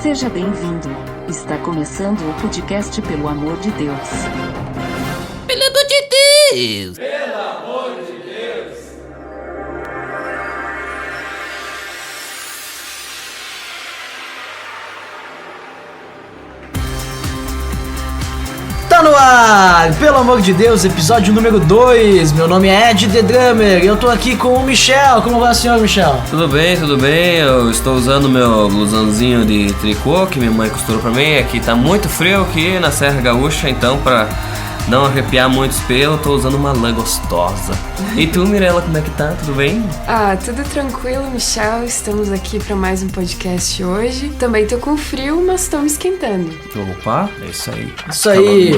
Seja bem-vindo. Está começando o podcast Pelo Amor de Deus. Pelo amor de Deus! Pelo amor de Deus! Tá no ar! Pelo amor de Deus, episódio número 2. Meu nome é Ed The Drummer e eu tô aqui com o Michel. Como vai, senhor Michel? Tudo bem. Eu estou usando meu blusãozinho de tricô que minha mãe costurou pra mim. Aqui tá muito frio aqui na Serra Gaúcha, então pra não arrepiar muito os pelos, tô usando uma lã gostosa. E tu, Mirella, como é que tá? Tudo bem? Tudo tranquilo, Michel. Estamos aqui para mais um podcast hoje. Também tô com frio, mas estou me esquentando. Opa, é isso aí. Isso aí.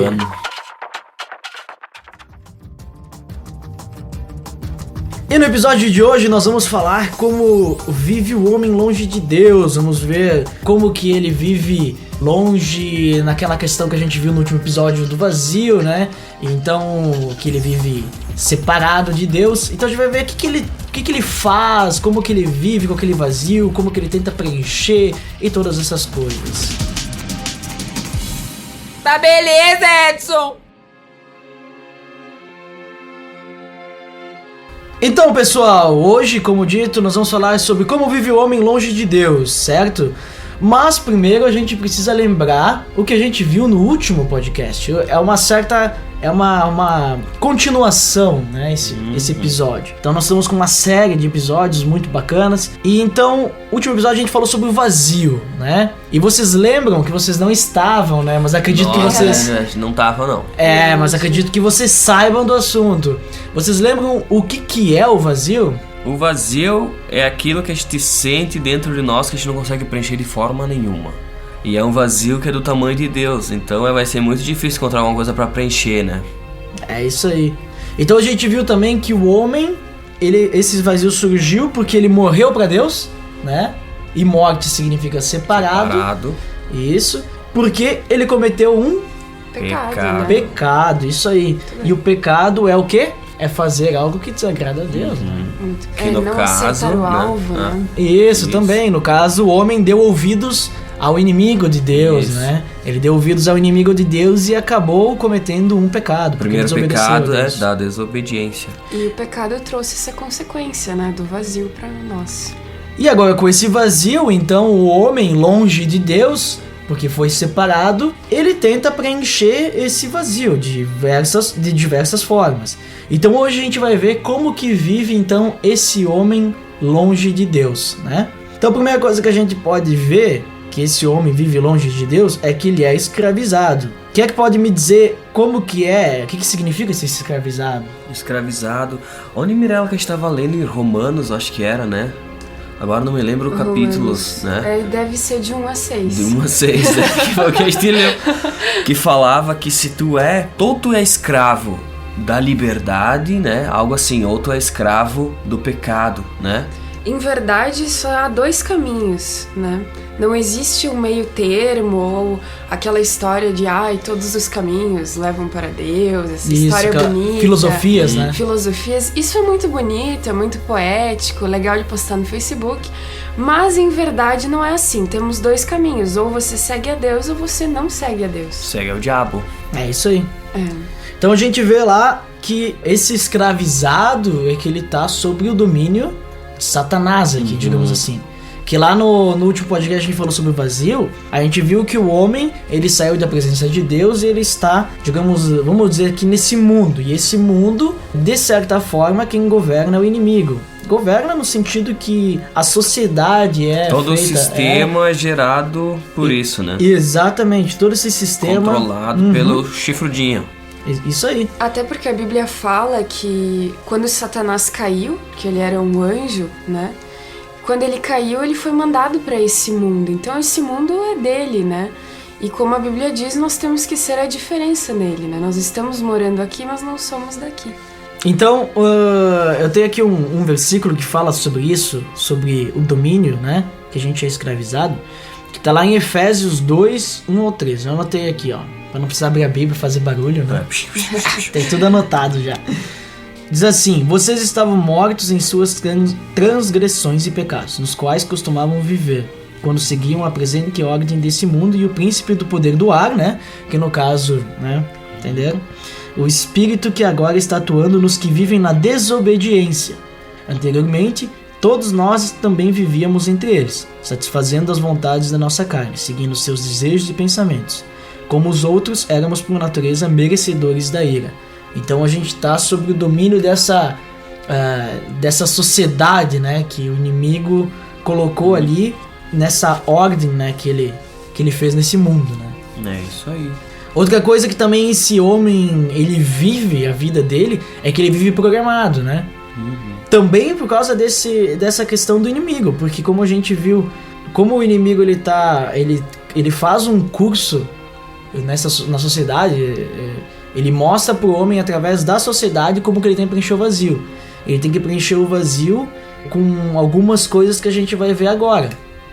E no episódio de hoje nós vamos falar como vive o homem longe de Deus. Vamos ver como que ele vive longe naquela questão que a gente viu no último episódio do vazio, né? Então, que ele vive separado de Deus. Então a gente vai ver o que ele faz, como que ele vive com aquele vazio, como que ele tenta preencher e todas essas coisas. Tá beleza, Edson! Então, pessoal, hoje, como dito, nós vamos falar sobre como vive o homem longe de Deus, certo? Mas primeiro a gente precisa lembrar o que a gente viu no último podcast. É uma continuação, né, esse episódio. Então nós estamos com uma série de episódios muito bacanas. E então, no último episódio a gente falou sobre o vazio, né? E vocês lembram que vocês não estavam, né? Mas acredito que vocês... Não tava, não. Mas acredito que vocês saibam do assunto. Vocês lembram o que é o vazio? O vazio é aquilo que a gente sente dentro de nós que a gente não consegue preencher de forma nenhuma. E é um vazio que é do tamanho de Deus, então vai ser muito difícil encontrar alguma coisa pra preencher, né? É isso aí. Então a gente viu também que o homem, esse vazio surgiu porque ele morreu pra Deus, né? E morte significa separado. Isso. Porque ele cometeu um Pecado. Pecado, isso aí. E o pecado é o quê? É fazer algo que desagrada a Deus, né? Que no não caso, aceitar o alvo, né? Isso também. No caso, o homem deu ouvidos ao inimigo de Deus, né? Ele deu ouvidos ao inimigo de Deus e acabou cometendo um pecado. O primeiro pecado é da desobediência. E o pecado trouxe essa consequência, né? Do vazio pra nós. E agora, com esse vazio, então, o homem longe de Deus, porque foi separado, ele tenta preencher esse vazio de diversas formas. Então hoje a gente vai ver como que vive então esse homem longe de Deus, né? Então a primeira coisa que a gente pode ver que esse homem vive longe de Deus é que ele é escravizado. Quem é que pode me dizer como que é, o que significa ser escravizado? Escravizado. Onde, Mirella, que a gente estava lendo em Romanos, acho que era, né? Agora não me lembro o capítulos, né? Deve ser de 1 a 6. De 1 a 6, né? Que foi o que a gente leu. Que falava que se tu é escravo da liberdade, né? Algo assim, ou tu é escravo do pecado, né? Em verdade, só há 2 caminhos, né? Não existe um meio termo ou aquela história de todos os caminhos levam para Deus, essa história bonita. Filosofias, né? Filosofias. Isso é muito bonito, é muito poético, legal de postar no Facebook, mas em verdade não é assim. Temos 2 caminhos, ou você segue a Deus ou você não segue a Deus. Segue ao diabo. É isso aí. Então a gente vê lá que esse escravizado é que ele tá sob o domínio de Satanás aqui, digamos assim. Que lá no último podcast que a gente falou sobre o vazio, a gente viu que o homem, ele saiu da presença de Deus e ele está, vamos dizer que nesse mundo. E esse mundo, de certa forma, quem governa é o inimigo. Governa no sentido que a sociedade todo o sistema é gerado por isso, né? Exatamente, todo esse sistema... Controlado pelo chifrudinho. Isso aí. Até porque a Bíblia fala que quando Satanás caiu, que ele era um anjo, né? Quando ele caiu, ele foi mandado para esse mundo. Então esse mundo é dele, né? E como a Bíblia diz, nós temos que ser a diferença nele, né? Nós estamos morando aqui, mas não somos daqui. Então, eu tenho aqui um versículo que fala sobre isso, sobre o domínio, né? Que a gente é escravizado. Que tá lá em Efésios 2, 1 ao 13. Eu anotei aqui, ó. Pra não precisar abrir a Bíblia e fazer barulho, né? Tem tudo anotado já. Diz assim: vocês estavam mortos em suas transgressões e pecados, nos quais costumavam viver, quando seguiam a presente ordem desse mundo e o príncipe do poder do ar, né? Que no caso, né? Entenderam? O espírito que agora está atuando nos que vivem na desobediência. Anteriormente, todos nós também vivíamos entre eles, satisfazendo as vontades da nossa carne, seguindo seus desejos e pensamentos. Como os outros, éramos por natureza merecedores da ira. Então a gente está sob o domínio dessa sociedade, né? Que o inimigo colocou ali nessa ordem, né, que ele fez nesse mundo, né? É isso aí. Outra coisa que também esse homem, ele vive a vida dele, é que ele vive programado, né? Também por causa dessa questão do inimigo, porque como a gente viu, como o inimigo ele faz um curso na sociedade, ele mostra pro homem através da sociedade como que ele tem que preencher o vazio. Ele tem que preencher o vazio com algumas coisas que a gente vai ver agora,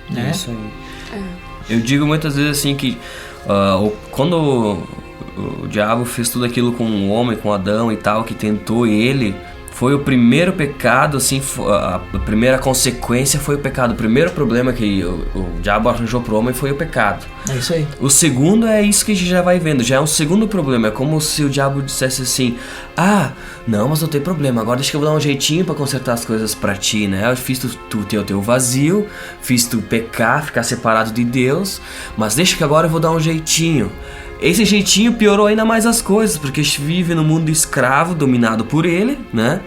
né? É isso aí. Eu digo muitas vezes assim que quando o diabo fez tudo aquilo com o homem, com Adão e tal, que tentou ele, foi o primeiro pecado, assim, a primeira consequência foi o pecado. O primeiro problema que o diabo arranjou pro homem foi o pecado. É isso aí. O segundo é isso que a gente já vai vendo, já é um segundo problema. É como se o diabo dissesse assim: ah, não, mas não tem problema, agora deixa que eu vou dar um jeitinho pra consertar as coisas pra ti, né? Eu fiz tu ter o teu vazio, fiz tu pecar, ficar separado de Deus, mas deixa que agora eu vou dar um jeitinho. Esse jeitinho piorou ainda mais as coisas, porque a gente vive num mundo escravo, dominado por ele, né?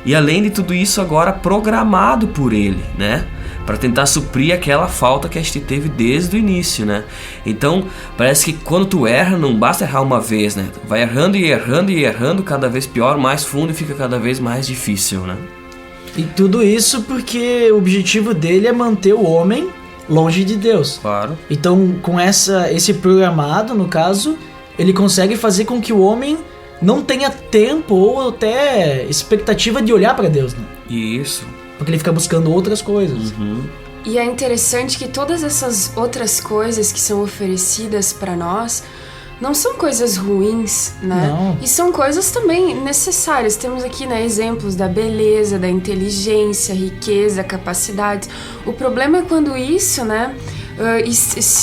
E além de tudo isso, agora programado por ele, né? Para tentar suprir aquela falta que a gente teve desde o início, né? Então, parece que quando tu erra, não basta errar uma vez, né? Tu vai errando e errando e errando, cada vez pior, mais fundo, e fica cada vez mais difícil, né? E tudo isso porque o objetivo dele é manter o homem longe de Deus. Claro. Então, com esse programado, no caso, ele consegue fazer com que o homem não tenha tempo ou até expectativa de olhar para Deus, né? Isso. Porque ele fica buscando outras coisas. E é interessante que todas essas outras coisas que são oferecidas para nós não são coisas ruins, né? Não. E são coisas também necessárias. Temos aqui, né, exemplos da beleza, da inteligência, riqueza, capacidades. O problema é quando isso, né,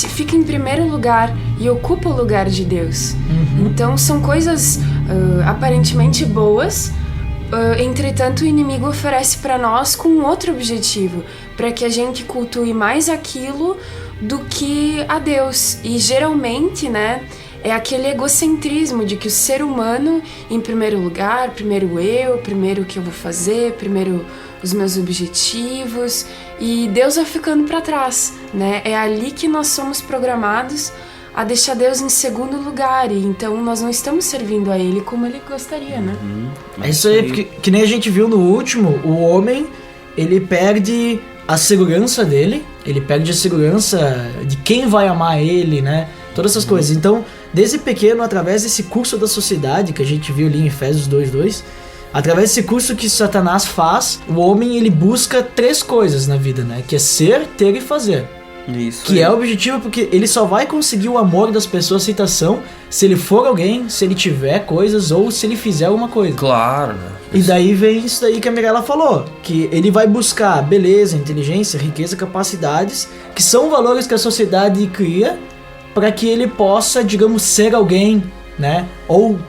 fica em primeiro lugar e ocupa o lugar de Deus. Então são coisas aparentemente boas, entretanto o inimigo oferece para nós com outro objetivo, para que a gente cultue mais aquilo do que a Deus. E geralmente, né, é aquele egocentrismo de que o ser humano, em primeiro lugar, primeiro eu, primeiro o que eu vou fazer, primeiro os meus objetivos, e Deus vai ficando para trás, né? É ali que nós somos programados a deixar Deus em segundo lugar, e então nós não estamos servindo a Ele como Ele gostaria, né? É isso aí, porque que nem a gente viu no último, o homem, ele perde a segurança dele, ele perde a segurança de quem vai amar ele, né? Todas essas coisas. Então, desde pequeno, através desse curso da sociedade que a gente viu ali em Efésios 2:2, através desse curso que Satanás faz, o homem ele busca 3 coisas na vida, né? Que é ser, ter e fazer. Isso. Que é o objetivo, porque ele só vai conseguir o amor das pessoas, a aceitação, se ele for alguém, se ele tiver coisas ou se ele fizer alguma coisa. Claro, né? E daí vem isso daí que a Mirella falou, que ele vai buscar beleza, inteligência, riqueza, capacidades, que são valores que a sociedade cria para que ele possa, digamos, ser alguém, né? Ou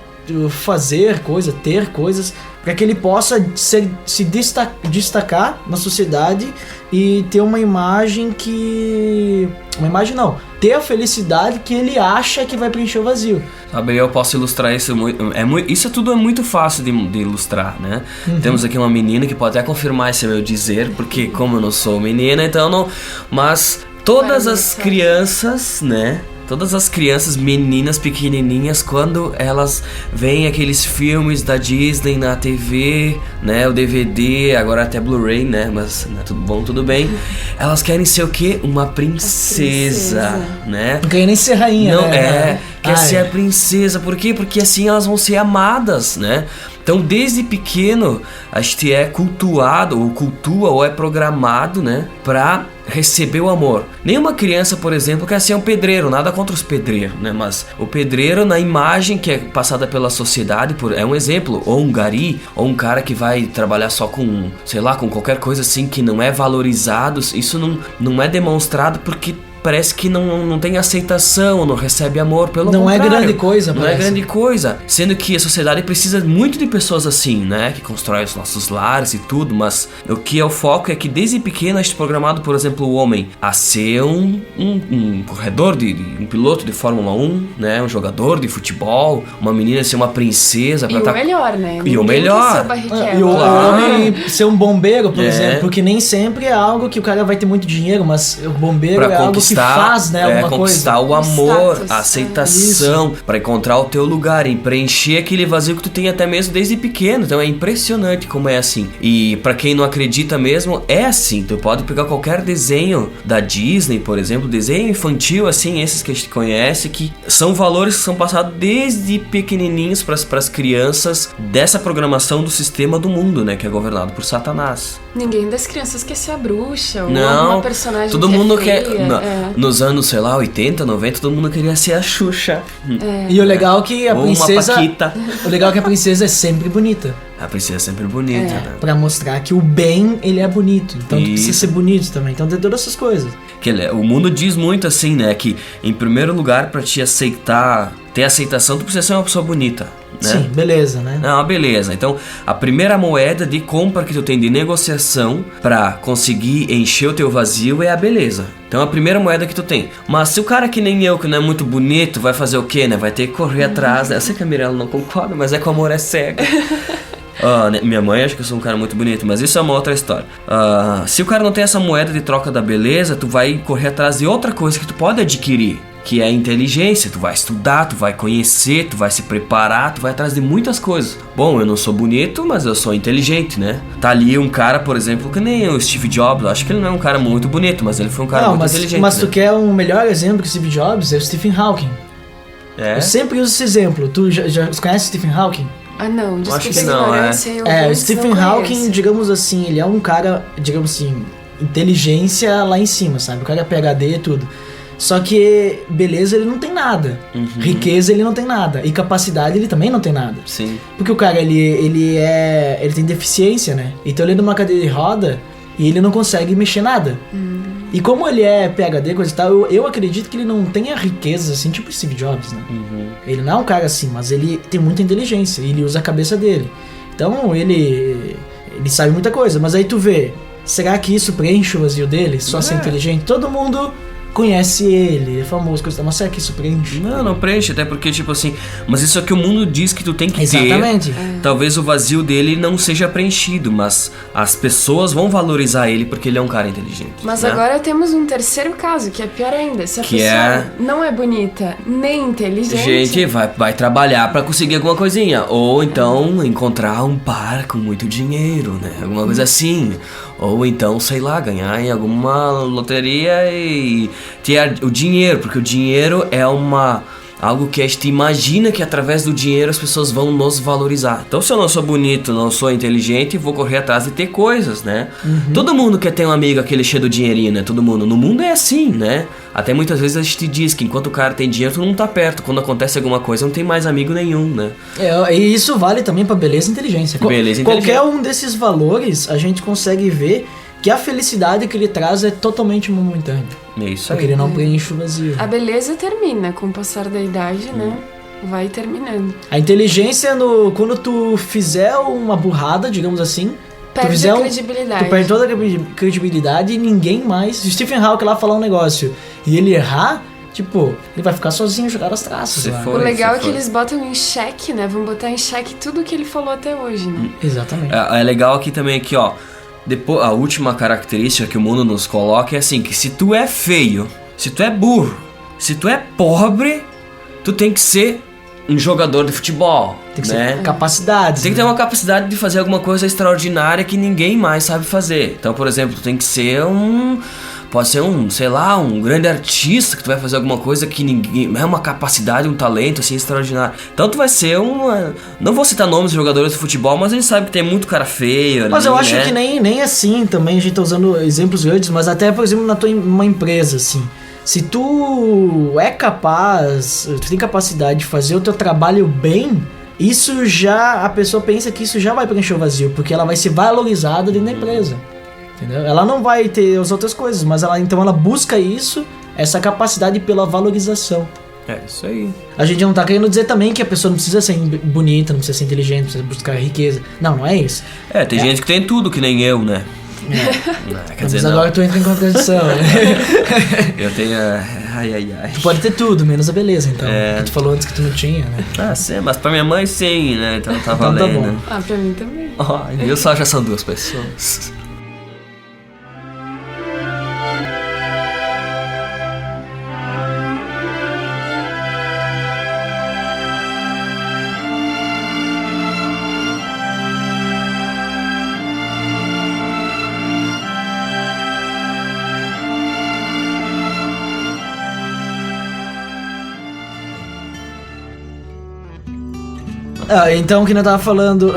fazer coisas, ter coisas, para que ele possa se destacar na sociedade e ter uma imagem que... Uma imagem não, ter a felicidade que ele acha que vai preencher o vazio. Sabe, eu posso ilustrar isso isso tudo é muito fácil de ilustrar, né? Temos aqui uma menina que pode até confirmar esse meu dizer, porque como eu não sou menina, então não... Mas todas as crianças, né? Todas as crianças, meninas pequenininhas, quando elas veem aqueles filmes da Disney na TV, né, o DVD, agora até Blu-ray, né, mas né, tudo bom, tudo bem. Elas querem ser o quê? Uma princesa, né? Não querem nem ser rainha, não, né? quer ser a princesa. Por quê? Porque assim elas vão ser amadas, né? Então, desde pequeno, a gente é cultuado, ou cultua, ou é programado, né, pra receber o amor. Nenhuma criança, por exemplo, quer ser um pedreiro, nada contra os pedreiros, né, mas o pedreiro, na imagem que é passada pela sociedade, é um exemplo, ou um gari, ou um cara que vai trabalhar só com, sei lá, com qualquer coisa assim que não é valorizado, isso não é demonstrado porque parece que não tem aceitação, não recebe amor, pelo contrário. Não é grande coisa, Não é grande coisa. Sendo que a sociedade precisa muito de pessoas assim, né? Que constroem os nossos lares e tudo, mas o que é o foco é que desde pequeno a gente é programado, por exemplo, o homem a ser um corredor, um piloto de Fórmula 1, né? Um jogador de futebol, uma menina ser uma princesa. E o melhor, né? E o melhor. E o homem ser um bombeiro, por exemplo, porque nem sempre é algo que o cara vai ter muito dinheiro, mas o bombeiro é algo que faz, né, alguma conquistar coisa. O amor, status, a aceitação, para encontrar o teu lugar, em preencher aquele vazio que tu tem até mesmo desde pequeno. Então é impressionante como é assim. E para quem não acredita mesmo, é assim. Tu pode pegar qualquer desenho da Disney, por exemplo, desenho infantil, assim, esses que a gente conhece, que são valores que são passados desde pequenininhos para as crianças dessa programação do sistema do mundo, né, que é governado por Satanás. Ninguém das crianças quer ser a bruxa ou não, uma personagem todo que mundo é feia, quer. Nos anos, sei lá, 80, 90, todo mundo queria ser a Xuxa. E o legal é que a ou princesa. Uma Paquita. O legal é que a princesa é sempre bonita. A princesa é sempre bonita, né? Pra mostrar que o bem, ele é bonito. Então tu precisa ser bonito também. Então tem todas essas coisas. O mundo diz muito assim, né? Que em primeiro lugar, pra te aceitar, ter aceitação, tu precisa ser uma pessoa bonita, né? Sim, beleza, né? Não, beleza. Então, a primeira moeda de compra que tu tem de negociação pra conseguir encher o teu vazio é a beleza. Então, a primeira moeda que tu tem. Mas se o cara que nem eu, que não é muito bonito, vai fazer o quê, né? Vai ter que correr atrás, né? Eu sei que a Mirella não concorda, mas é que o amor é cego. Minha mãe acha que eu sou um cara muito bonito, mas isso é uma outra história. Se o cara não tem essa moeda de troca da beleza, tu vai correr atrás de outra coisa que tu pode adquirir, que é a inteligência. Tu vai estudar, tu vai conhecer, tu vai se preparar, tu vai atrás de muitas coisas. Bom, eu não sou bonito, mas eu sou inteligente, né? Tá ali um cara, por exemplo, que nem o Steve Jobs. Eu acho que ele não é um cara muito bonito, mas ele foi um cara muito inteligente. Mas né? tu quer um melhor exemplo que Steve Jobs? É o Stephen Hawking. Eu sempre uso esse exemplo. Tu já conhece Stephen Hawking? Ah, não, acho que não, o Stephen Hawking, digamos assim, ele é um cara, digamos assim, inteligência lá em cima, sabe? O cara é PhD e tudo. Só que beleza ele não tem nada. Riqueza ele não tem nada. E capacidade ele também não tem nada. Sim. Porque o cara, ele tem deficiência, né? Então ele é numa cadeira de roda e ele não consegue mexer nada. E como ele é PhD, coisa e tal, eu acredito que ele não tenha riqueza, assim, tipo Steve Jobs, né? Ele não é um cara assim, mas ele tem muita inteligência, ele usa a cabeça dele. Então, ele sabe muita coisa, mas aí tu vê, será que isso preenche o vazio dele? Só ser inteligente? Todo mundo conhece ele, é famoso, coisa e tal, mas será que isso preenche? Não preenche, até porque, tipo assim, mas isso é que o mundo diz que tu tem que Exatamente. ter. Talvez o vazio dele não seja preenchido, mas as pessoas vão valorizar ele porque ele é um cara inteligente. Mas né? agora temos um terceiro caso, que é pior ainda. Se a pessoa não é bonita nem inteligente... Gente, vai trabalhar pra conseguir alguma coisinha. Ou então encontrar um par com muito dinheiro, né? Alguma coisa assim. Ou então, sei lá, ganhar em alguma loteria e ter o dinheiro, porque o dinheiro é algo que a gente imagina que através do dinheiro as pessoas vão nos valorizar. Então, se eu não sou bonito, não sou inteligente, vou correr atrás de ter coisas, né? Todo mundo quer ter um amigo aquele cheio do dinheirinho, né? Todo mundo. No mundo é assim, né? Até muitas vezes a gente diz que enquanto o cara tem dinheiro, todo mundo tá perto. Quando acontece alguma coisa, não tem mais amigo nenhum, né? E isso vale também pra beleza e inteligência. Qualquer um desses valores, a gente consegue ver que a felicidade que ele traz é totalmente momentânea. É isso aí. Porque ele não preenche o vazio. A beleza termina com o passar da idade, né? Vai terminando. A inteligência, quando tu fizer uma burrada, digamos assim... Perde a credibilidade. Tu perde toda a credibilidade e ninguém mais... Se Stephen Hawking lá falar um negócio e ele errar... Tipo, ele vai ficar sozinho, jogar as traças lá. O legal é que eles botam em xeque, né? Vão botar em xeque tudo que ele falou até hoje, né? Exatamente. É legal aqui também, aqui, ó. Depois, a última característica que o mundo nos coloca é assim, que se tu é feio, se tu é burro, se tu é pobre, tu tem que ser um jogador de futebol. Tem que ser capacidade. Tem que ter uma capacidade de fazer alguma coisa extraordinária que ninguém mais sabe fazer. Então, por exemplo, tu tem que ser pode ser um grande artista que tu vai fazer alguma coisa que ninguém... É uma capacidade, um talento, assim, extraordinário. Então tu vai ser não vou citar nomes de jogadores de futebol, mas a gente sabe que tem muito cara feio ali, Mas eu acho né? que nem assim também, a gente tá usando exemplos grandes, mas até, por exemplo, numa empresa, assim. Se tu é capaz, tu tem capacidade de fazer o teu trabalho bem, isso já, a pessoa pensa que isso já vai preencher o vazio, porque ela vai ser valorizada dentro da empresa, entendeu? Ela não vai ter as outras coisas, mas ela busca isso, essa capacidade pela valorização. É, isso aí. A gente não tá querendo dizer também que a pessoa não precisa ser bonita, não precisa ser inteligente, não precisa buscar riqueza. Não é isso. Tem gente que tem tudo, que nem eu, né? Quer dizer, Mas agora tu entra em contradição, né? Eu tenho... Ai. Tu pode ter tudo, menos a beleza, então. Que tu falou antes que tu não tinha, né? Sim, mas pra minha mãe sim, né? Então tá Então tá valendo. bom. Pra mim também. Eu só já são 2 pessoas. Então, o que eu tava falando,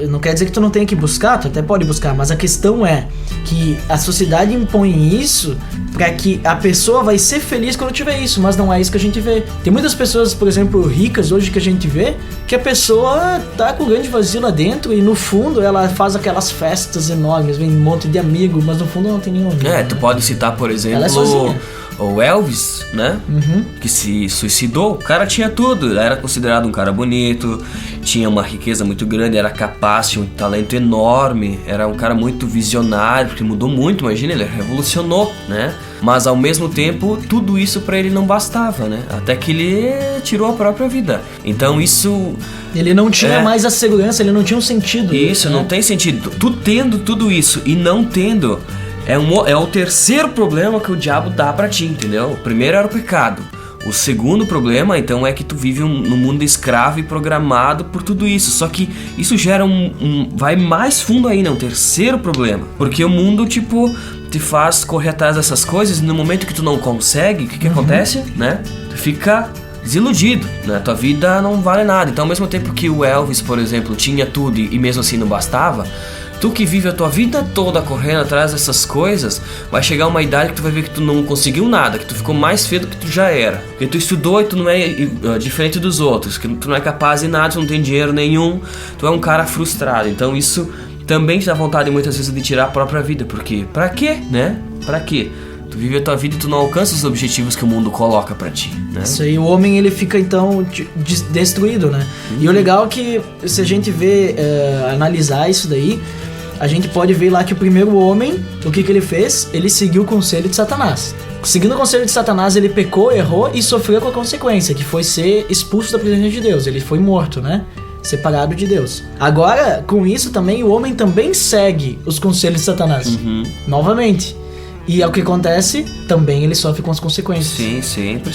não quer dizer que tu não tenha que buscar, tu até pode buscar, mas a questão é que a sociedade impõe isso pra que a pessoa vai ser feliz quando tiver isso, mas não é isso que a gente vê. Tem muitas pessoas, por exemplo, ricas hoje que a gente vê, que a pessoa tá com um grande vazio lá dentro e no fundo ela faz aquelas festas enormes, vem um monte de amigos, mas no fundo não tem nenhum amigo. Tu pode citar, por exemplo, Ela é sozinha. o Elvis, né? Que se suicidou. O cara tinha tudo, era considerado um cara bonito, tinha uma riqueza muito grande, era capaz, tinha um talento enorme, era um cara muito visionário, porque mudou muito, imagina, ele revolucionou, né? Mas ao mesmo tempo, tudo isso pra ele não bastava, né? Até que ele tirou a própria vida. Então isso... Ele não tinha mais a segurança, ele não tinha um sentido. Isso, não tem sentido. Tu tendo tudo isso e não tendo... É o terceiro problema que o diabo dá pra ti, entendeu? O primeiro era o pecado. O segundo problema, então, é que tu vive num mundo escravo e programado por tudo isso. Só que isso gera vai mais fundo ainda, um terceiro problema. Porque o mundo, te faz correr atrás dessas coisas e no momento que tu não consegue, o que acontece, né? Tu fica desiludido, né? Tua vida não vale nada. Então, ao mesmo tempo que o Elvis, por exemplo, tinha tudo e mesmo assim não bastava... Tu que vive a tua vida toda correndo atrás dessas coisas, vai chegar uma idade que tu vai ver que tu não conseguiu nada, que tu ficou mais feio do que tu já era. Porque tu estudou e tu não é diferente dos outros, que tu não é capaz de nada, tu não tem dinheiro nenhum, tu é um cara frustrado. Então isso também te dá vontade muitas vezes de tirar a própria vida, porque pra quê, né? Pra quê? Tu vive a tua vida e tu não alcança os objetivos que o mundo coloca pra ti, né? Isso aí, o homem ele fica então destruído, né? E o legal é que se a gente analisar isso daí, a gente pode ver lá que o primeiro homem, o que ele fez? Ele seguiu o conselho de Satanás. Seguindo o conselho de Satanás, ele pecou, errou e sofreu com a consequência, que foi ser expulso da presença de Deus. Ele foi morto, né? Separado de Deus. Agora, com isso também, o homem também segue os conselhos de Satanás. Novamente. E é o que acontece, também ele sofre com as consequências. Sim, sempre,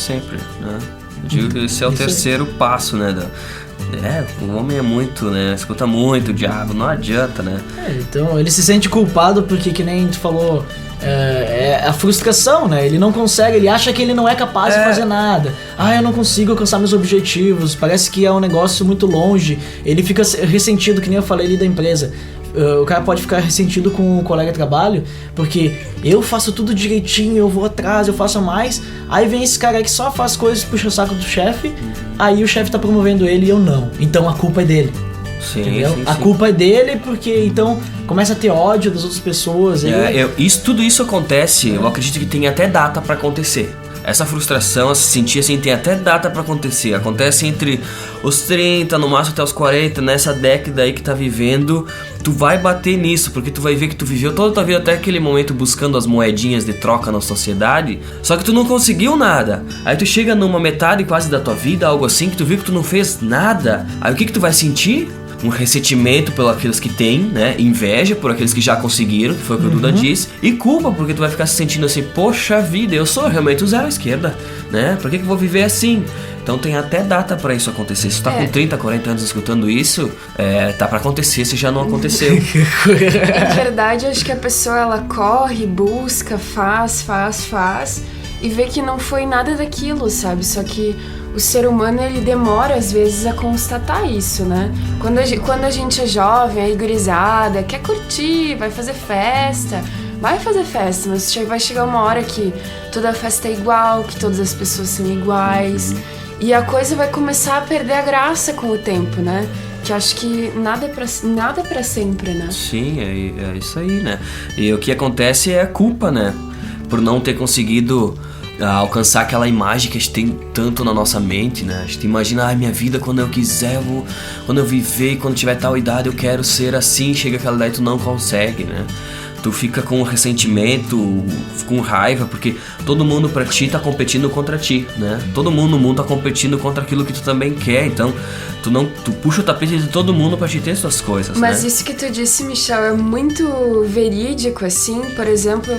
né? Eu digo que esse é o terceiro passo, né? O homem é muito, né? Escuta muito o diabo, não adianta, né? Então ele se sente culpado porque, que nem tu falou, é a frustração, né? Ele não consegue, ele acha que ele não é capaz de fazer nada. Eu não consigo alcançar meus objetivos, parece que é um negócio muito longe. Ele fica ressentido, que nem eu falei ali da empresa. O cara pode ficar ressentido com o colega de trabalho, porque eu faço tudo direitinho, eu vou atrás, eu faço mais. Aí vem esse cara aí que só faz coisas, puxa o saco do chefe, aí o chefe tá promovendo ele e eu não. Então a culpa é dele. Sim, a culpa é dele, porque então começa a ter ódio das outras pessoas. Tudo isso acontece, eu acredito que tem até data pra acontecer. Essa frustração, se sentir assim, tem até data pra acontecer. Acontece entre os 30, no máximo até os 40, nessa década aí que tá vivendo. Tu vai bater nisso, porque tu vai ver que tu viveu toda a tua vida até aquele momento buscando as moedinhas de troca na sociedade, só que tu não conseguiu nada. Aí tu chega numa metade quase da tua vida, algo assim, que tu viu que tu não fez nada. Aí o que tu vai sentir? Um ressentimento pelos aqueles que têm, né? Inveja por aqueles que já conseguiram, que foi o que o Duda disse. E culpa, porque tu vai ficar se sentindo assim, poxa vida, eu sou realmente o zero à esquerda, né? Por que eu vou viver assim? Então tem até data pra isso acontecer. Se tu tá com 30, 40 anos escutando isso, tá pra acontecer se já não aconteceu. Em verdade, acho que a pessoa, ela corre, busca, faz e vê que não foi nada daquilo, sabe? Só que o ser humano, ele demora às vezes a constatar isso, né? Quando a gente é jovem, é gurizada, quer curtir, vai fazer festa, mas vai chegar uma hora que toda festa é igual, que todas as pessoas são iguais, e a coisa vai começar a perder a graça com o tempo, né? Que acho que nada é pra sempre, né? Sim, é isso aí, né? E o que acontece é a culpa, né? Por não ter conseguido alcançar aquela imagem que a gente tem tanto na nossa mente, né? A gente imagina, minha vida quando eu quiser, quando eu viver, quando tiver tal idade eu quero ser assim, chega aquela idade e tu não consegue, né? Tu fica com ressentimento, com raiva, porque todo mundo pra ti tá competindo contra ti, né? Todo mundo no mundo tá competindo contra aquilo que tu também quer, então tu puxa o tapete de todo mundo pra te ter suas coisas, Mas né? isso que tu disse, Michel, é muito verídico, assim. Por exemplo,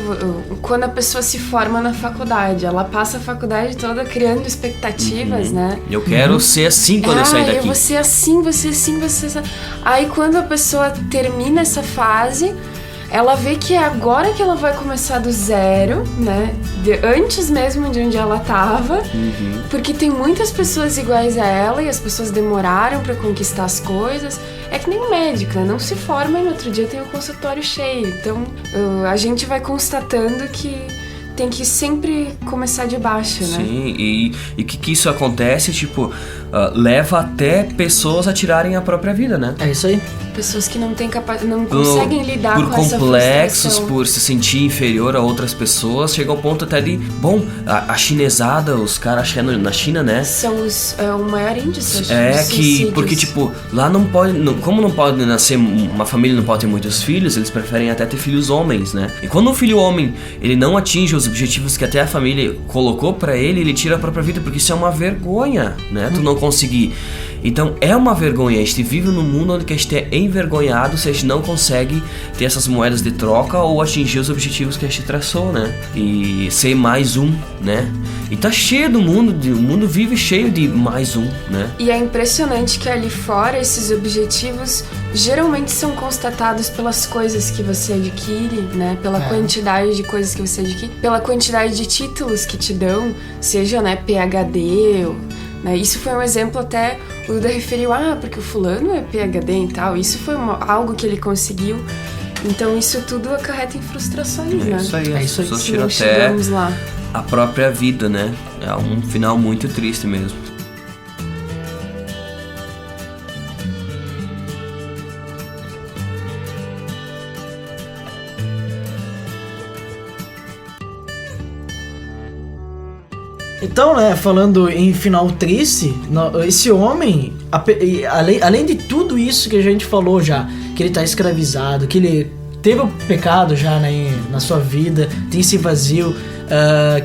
quando a pessoa se forma na faculdade, ela passa a faculdade toda criando expectativas, né? Eu quero ser assim quando eu sair daqui. Eu vou ser assim, vou ser assim, vou ser assim. Aí quando a pessoa termina essa fase, ela vê que é agora que ela vai começar do zero, né? Antes mesmo de onde ela tava. Porque tem muitas pessoas iguais a ela e as pessoas demoraram pra conquistar as coisas. É que nem um médico, né? Não se forma e no outro dia tem o consultório cheio. Então, a gente vai constatando que tem que sempre começar de baixo, né? Sim, e o que isso acontece, tipo, leva até pessoas a tirarem a própria vida, né? É isso aí. Pessoas que não conseguem lidar com essa frustração. Por complexos, por se sentir inferior a outras pessoas, chega ao ponto até de... Bom, a chinesada, os caras, acho que é na China, né? São o maior índice, porque, tipo, lá não pode... Como não pode nascer... Uma família não pode ter muitos filhos, eles preferem até ter filhos homens, né? E quando um filho homem, ele não atinge os objetivos que até a família colocou pra ele tira a própria vida, porque isso é uma vergonha, né? Tu não conseguir. Então é uma vergonha. A gente vive num mundo onde a gente é envergonhado se a gente não consegue ter essas moedas de troca ou atingir os objetivos que a gente traçou, né? E ser mais um, né? E tá cheio do mundo, o mundo vive cheio de mais um, né? E é impressionante que ali fora esses objetivos geralmente são constatados pelas coisas que você adquire, né? Pela quantidade de coisas que você adquire, pela quantidade de títulos que te dão, seja, né, PhD, né? Isso foi um exemplo até, o Duda referiu, porque o fulano é PhD e tal, isso foi algo que ele conseguiu, então isso tudo acarreta em frustrações, né? Isso aí, as pessoas tiram até chegamos lá. A própria vida, né? É um final muito triste mesmo. Então, né, falando em final triste, esse homem, além de tudo isso que a gente falou já, que ele tá escravizado, que ele teve o pecado já, né, na sua vida, tem esse vazio,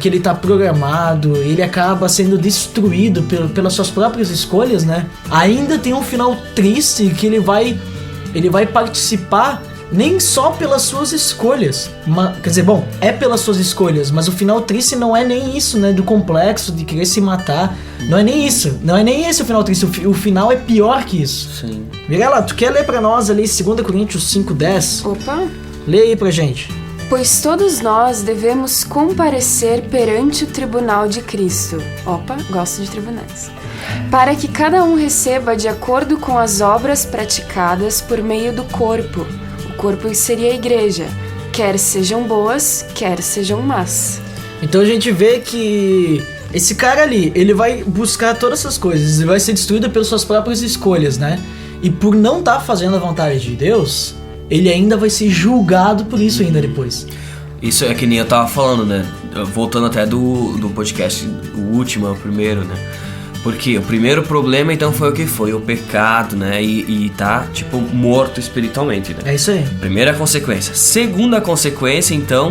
que ele tá programado, ele acaba sendo destruído pelas suas próprias escolhas, né? Ainda tem um final triste que ele vai participar nem só pelas suas escolhas, quer dizer, bom, é pelas suas escolhas, mas o final triste não é nem isso, né, do complexo de querer se matar, não é nem isso, não é nem esse o final triste, o final é pior que isso. Sim. Mirella, tu quer ler pra nós ali 2 Coríntios 5:10? Opa! Lê aí pra gente. Pois todos nós devemos comparecer perante o tribunal de Cristo. Opa, gosto de tribunais. Para que cada um receba de acordo com as obras praticadas por meio do corpo. O corpo seria a igreja, quer sejam boas, quer sejam más. Então a gente vê que esse cara ali, ele vai buscar todas essas coisas, ele vai ser destruído pelas suas próprias escolhas, né? E por não estar fazendo a vontade de Deus, ele ainda vai ser julgado por isso ainda depois. Isso é que nem eu tava falando, né? Voltando até do podcast, o último, o primeiro, né? Porque o primeiro problema, então, foi o que foi? O pecado, né? E tá, tipo, morto espiritualmente, né? É isso aí. Primeira consequência. Segunda consequência, então,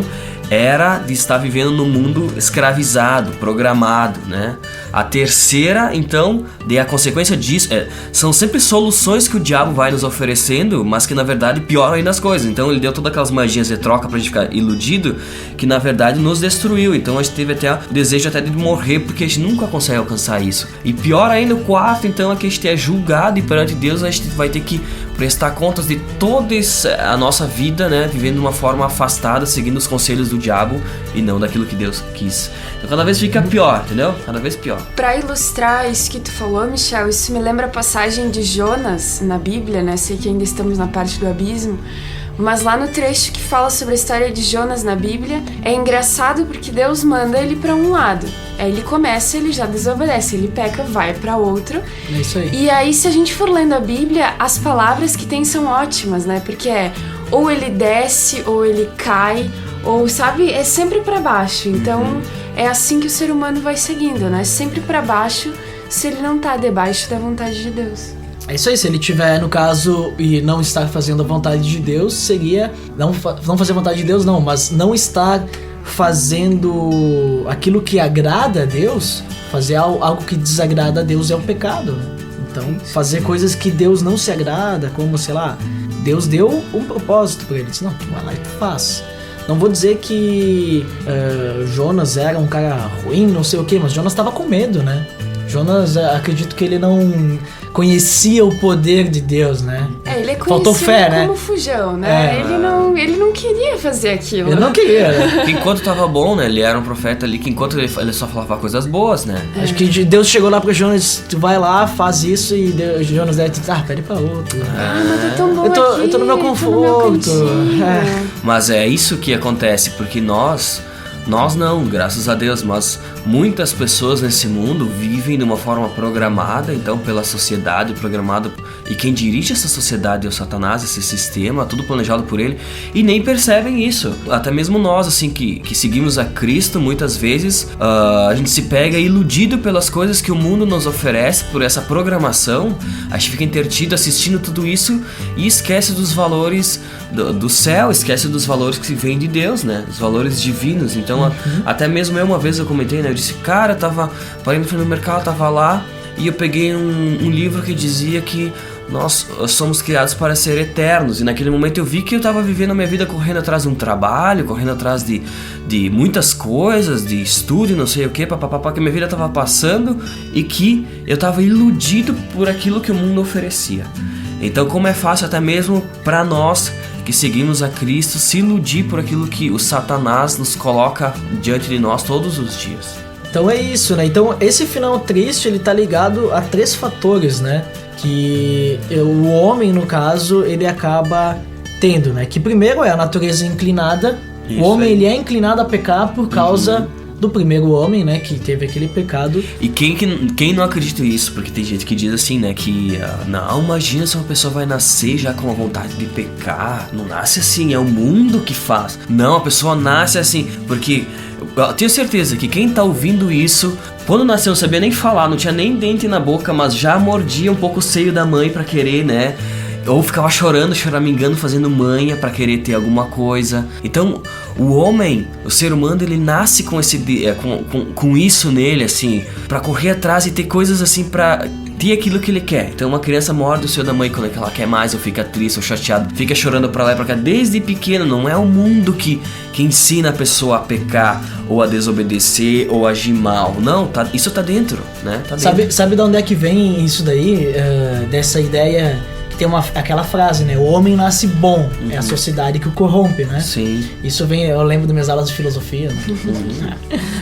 era de estar vivendo num mundo escravizado, programado, né? A terceira, então, a consequência disso são sempre soluções que o diabo vai nos oferecendo, mas que na verdade pioram ainda as coisas. Então ele deu todas aquelas magias de troca pra gente ficar iludido, que na verdade nos destruiu. Então a gente teve até o desejo até de morrer, porque a gente nunca consegue alcançar isso. E pior ainda, o quarto, então, é que a gente é julgado e perante Deus a gente vai ter que prestar contas de toda a nossa vida, né? Vivendo de uma forma afastada, seguindo os conselhos do diabo e não daquilo que Deus quis. Então cada vez fica pior, entendeu? Cada vez pior. Pra ilustrar isso que tu falou, Michel, isso me lembra a passagem de Jonas na Bíblia, né? Sei que ainda estamos na parte do abismo, mas lá no trecho que fala sobre a história de Jonas na Bíblia, é engraçado porque Deus manda ele pra um lado. Aí ele começa, ele já desobedece, ele peca, vai pra outro. É isso aí. E aí, se a gente for lendo a Bíblia, as palavras que tem são ótimas, né? Porque ou ele desce, ou ele cai, ou, sabe, é sempre pra baixo. Então, é assim que o ser humano vai seguindo, né? Sempre pra baixo, se ele não tá debaixo da vontade de Deus. É isso aí, se ele tiver, no caso, e não estar fazendo a vontade de Deus, seria não fazer a vontade de Deus, não, mas não estar fazendo aquilo que agrada a Deus. Fazer algo que desagrada a Deus é o pecado, né? Então, fazer coisas que Deus não se agrada, como, sei lá, Deus deu um propósito pra ele, disse, não, tu vai lá e tu faz. Não vou dizer que Jonas era um cara ruim, não sei o que, mas Jonas estava com medo, né? Jonas, acredito que ele não conhecia o poder de Deus, né? Ele é Faltou conhecido fé, né? como fujão, né? Ele não queria fazer aquilo. Ele não queria, né? Que enquanto tava bom, né? Ele era um profeta ali, que enquanto ele só falava coisas boas, né? Acho que Deus chegou lá pra Jonas, tu vai lá, faz isso, e Jonas deve dizer, pede pra outro. Mas é tão bom Eu tô no meu conforto. Mas é isso que acontece, porque nós não, graças a Deus, mas muitas pessoas nesse mundo vivem de uma forma programada, então pela sociedade, programada, e quem dirige essa sociedade é o Satanás, esse sistema, tudo planejado por ele, e nem percebem isso. Até mesmo nós, assim, que seguimos a Cristo, muitas vezes a gente se pega iludido pelas coisas que o mundo nos oferece, por essa programação, a gente fica intertido assistindo tudo isso e esquece dos valores do céu, esquece dos valores que vêm de Deus, né? Os valores divinos. Então, até mesmo uma vez eu comentei, né? Eu disse, cara, parei no mercado, tava lá e eu peguei um livro que dizia que nós somos criados para ser eternos. E naquele momento eu vi que eu tava vivendo a minha vida correndo atrás de um trabalho, correndo atrás de muitas coisas, de estudo e não sei o que, papapá, que minha vida tava passando e que eu tava iludido por aquilo que o mundo oferecia. Então, como é fácil até mesmo para nós que seguimos a Cristo se iludir por aquilo que o Satanás nos coloca diante de nós todos os dias. Então é isso, né? Então esse final triste, ele tá ligado a 3 fatores, né? Que o homem, no caso, ele acaba tendo, né? Que primeiro é a natureza inclinada. Isso, o homem, ele é inclinado a pecar por causa do primeiro homem, né, que teve aquele pecado. E quem não acredita nisso? Porque tem gente que diz assim, né, que não, imagina se uma pessoa vai nascer já com a vontade de pecar. Não nasce assim, é o mundo que faz. Não, a pessoa nasce assim, porque eu tenho certeza que quem tá ouvindo isso, quando nasceu não sabia nem falar, não tinha nem dente na boca, mas já mordia um pouco o seio da mãe pra querer, né, ou ficava chorando, choramingando, fazendo manha pra querer ter alguma coisa. Então, o homem, o ser humano, ele nasce com com isso nele, assim, pra correr atrás e ter coisas assim, pra ter aquilo que ele quer. Então, uma criança morde o seio da mãe quando ela quer mais, ou fica triste, ou chateado, fica chorando pra lá e pra cá. Desde pequeno, não é o mundo que ensina a pessoa a pecar, ou a desobedecer, ou agir mal. Não, isso tá dentro, né? Tá dentro. Sabe de onde é que vem isso daí? Dessa ideia... Tem aquela frase, né? O homem nasce bom, é a sociedade que o corrompe, né? Sim. Isso vem, eu lembro das minhas aulas de filosofia, né?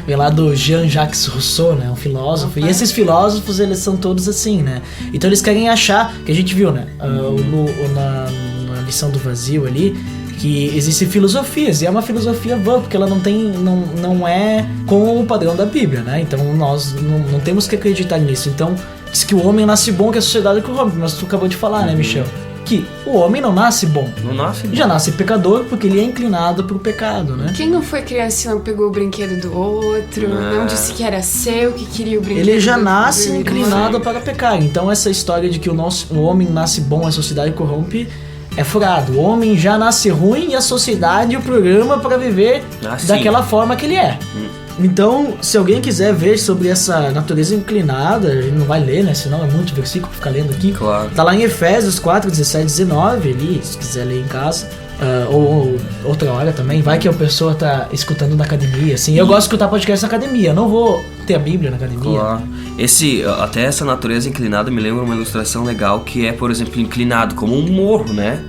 Vem lá do Jean-Jacques Rousseau, né? Um filósofo. E esses filósofos, eles são todos assim, né? Então eles querem achar, que a gente viu, né? Na lição do vazio ali, que existem filosofias, e é uma filosofia vã, porque ela não é com o padrão da Bíblia, né? Então nós não temos que acreditar nisso. Então, diz que o homem nasce bom, que a sociedade corrompe, mas tu acabou de falar, né, Michel? Que o homem não nasce bom. Não nasce bom. Já nasce pecador, porque ele é inclinado pro pecado, né? Quem não foi criança e não pegou o brinquedo do outro, não disse que era seu, que queria o brinquedo ele já nasce do inclinado para pecar. Então essa história de que o homem nasce bom, a sociedade corrompe, é furado. O homem já nasce ruim e a sociedade o programa para viver daquela forma que ele é. Então, se alguém quiser ver sobre essa natureza inclinada, a gente não vai ler, né? Senão é muito versículo pra ficar lendo aqui. Claro. Tá lá em Efésios 4, 17, 19, ali, se quiser ler em casa. Ou outra hora também. Vai que a pessoa tá escutando na academia, assim. Eu gosto de escutar podcast na academia. Eu não vou ter a Bíblia na academia. Claro. Até essa natureza inclinada me lembra uma ilustração legal que é, por exemplo, inclinado como um morro, né?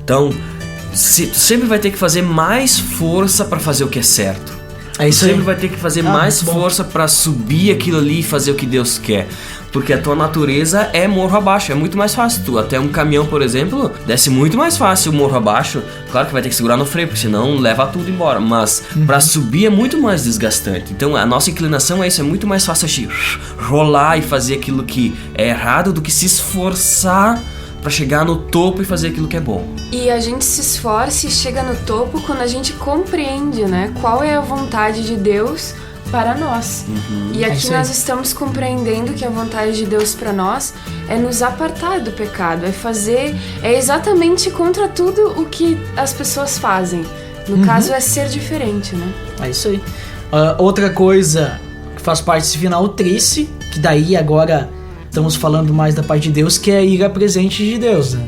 Então, tu sempre vai ter que fazer mais força pra fazer o que é certo. É isso tu sempre aí. vai ter que fazer mais força pra subir aquilo ali e fazer o que Deus quer. Porque a tua natureza é morro abaixo, é muito mais fácil. Tu, até um caminhão, por exemplo, desce muito mais fácil o morro abaixo. Claro que vai ter que segurar no freio, porque senão leva tudo embora. Mas pra subir é muito mais desgastante. Então a nossa inclinação é isso, é muito mais fácil a gente rolar e fazer aquilo que é errado do que se esforçar pra chegar no topo e fazer aquilo que é bom. E a gente se esforça e chega no topo quando a gente compreende, né? Qual é a vontade de Deus para nós. E aqui nós estamos compreendendo que a vontade de Deus para nós é nos apartar do pecado, é exatamente contra tudo o que as pessoas fazem. No caso, é ser diferente, né? É isso aí. Outra coisa que faz parte desse final triste, que daí agora estamos falando mais da parte de Deus, que é a ira presente de Deus, né?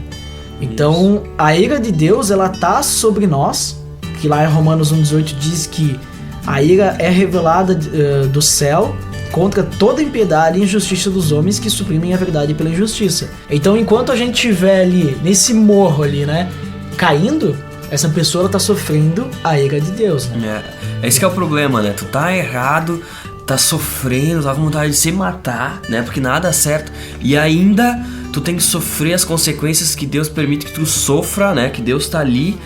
Então, a ira de Deus, ela tá sobre nós, que lá em Romanos 1,18 diz que a ira é revelada do céu contra toda impiedade e injustiça dos homens que suprimem a verdade pela injustiça. Então, enquanto a gente estiver ali, nesse morro ali, né, caindo, essa pessoa tá sofrendo a ira de Deus, né? Esse que é o problema, né? Tu tá errado, tá sofrendo, tá com vontade de se matar, né? Porque nada é certo. E ainda tu tem que sofrer as consequências que Deus permite que tu sofra, né? Que Deus tá ali.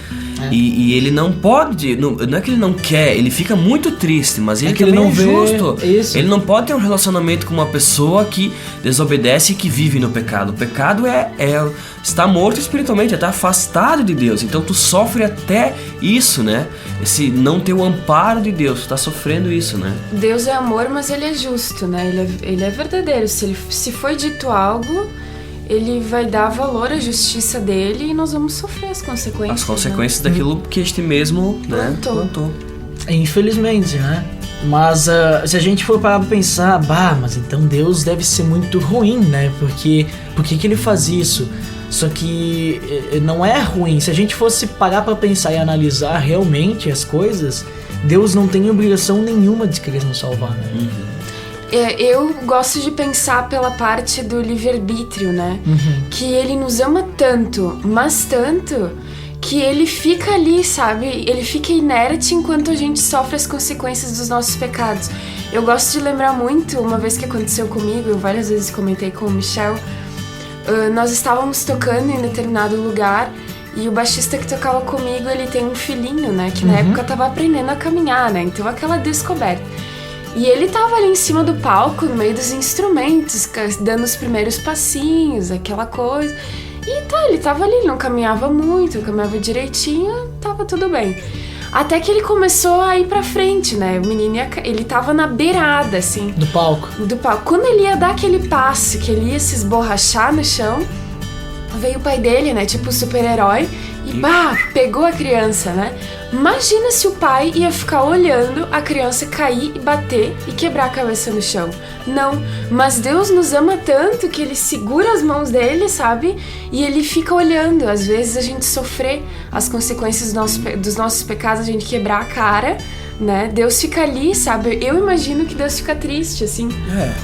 E ele não pode, não é que ele não quer, ele fica muito triste, mas ele que também ele não é justo. Isso. Ele não pode ter um relacionamento com uma pessoa que desobedece e que vive no pecado. O pecado é estar morto espiritualmente, é estar afastado de Deus. Então tu sofre até isso, né? Esse não ter o amparo de Deus, tu tá sofrendo isso, né? Deus é amor, mas ele é justo, né? Ele é verdadeiro. Se foi dito algo, ele vai dar valor à justiça dele e nós vamos sofrer as consequências. As consequências daquilo que este mesmo, né, plantou. Infelizmente, né? Mas se a gente for parar pra pensar, mas então Deus deve ser muito ruim, né? Por que ele faz isso? Só que não é ruim. Se a gente fosse parar pra pensar e analisar realmente as coisas, Deus não tem obrigação nenhuma de querer nos salvar, né? Eu gosto de pensar pela parte do livre-arbítrio, né? Que ele nos ama tanto, mas tanto, que ele fica ali, sabe? Ele fica inerte enquanto a gente sofre as consequências dos nossos pecados. Eu gosto de lembrar muito, uma vez que aconteceu comigo, eu várias vezes comentei com o Michel, nós estávamos tocando em determinado lugar e o baixista que tocava comigo, ele tem um filhinho, né? Que na época estava aprendendo a caminhar, né? Então aquela descoberta. E ele tava ali em cima do palco, no meio dos instrumentos, dando os primeiros passinhos, aquela coisa. E ele tava ali, não caminhava muito, caminhava direitinho, tava tudo bem. Até que ele começou a ir pra frente, né? O menino ele tava na beirada, assim. Do palco. Quando ele ia dar aquele passo, que ele ia se esborrachar no chão, veio o pai dele, né? Tipo super-herói. E pegou a criança, né? Imagina se o pai ia ficar olhando a criança cair e bater e quebrar a cabeça no chão. Não, mas Deus nos ama tanto que ele segura as mãos dele, sabe? E ele fica olhando. Às vezes a gente sofrer as consequências dos nossos pecados, a gente quebrar a cara, né? Deus fica ali, sabe? Eu imagino que Deus fica triste, assim,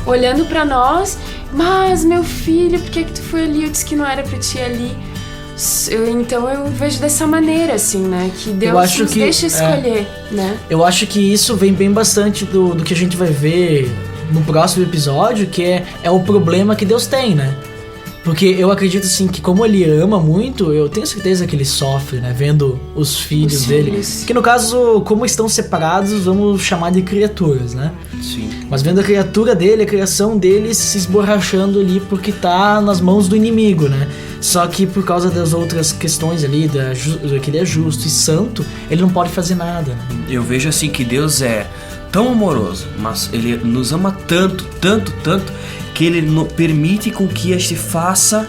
olhando pra nós. Mas, meu filho, por que tu foi ali? Eu disse que não era pra ti ir ali. Então eu vejo dessa maneira, assim, né? Que Deus nos deixa escolher, né? Eu acho que isso vem bem bastante do que a gente vai ver no próximo episódio, que é o problema que Deus tem, né? Porque eu acredito, assim, que como ele ama muito, eu tenho certeza que ele sofre, né? Vendo os filhos dele. Que no caso, como estão separados, vamos chamar de criaturas, né? Sim. Mas vendo a criatura dele, a criação dele se esborrachando ali porque tá nas mãos do inimigo, né? Só que por causa das outras questões ali, que ele é justo e santo, ele não pode fazer nada, né? Eu vejo assim que Deus é tão amoroso, mas ele nos ama tanto, tanto, tanto, que ele permite com que a gente faça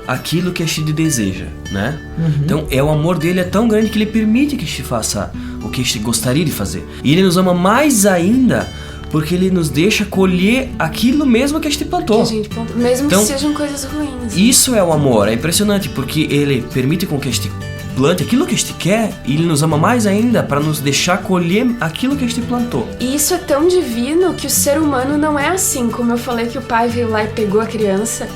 aquilo que este deseja, né? Então, o amor dele é tão grande que ele permite que este faça o que este gostaria de fazer. E ele nos ama mais ainda porque ele nos deixa colher aquilo mesmo que este plantou. Que a gente plantou, mesmo Então, que sejam coisas ruins. Isso é o amor, é impressionante, porque ele permite com que este plante aquilo que este quer, e ele nos ama mais ainda para nos deixar colher aquilo que este plantou. E isso é tão divino que o ser humano não é assim. Como eu falei que o pai veio lá e pegou a criança,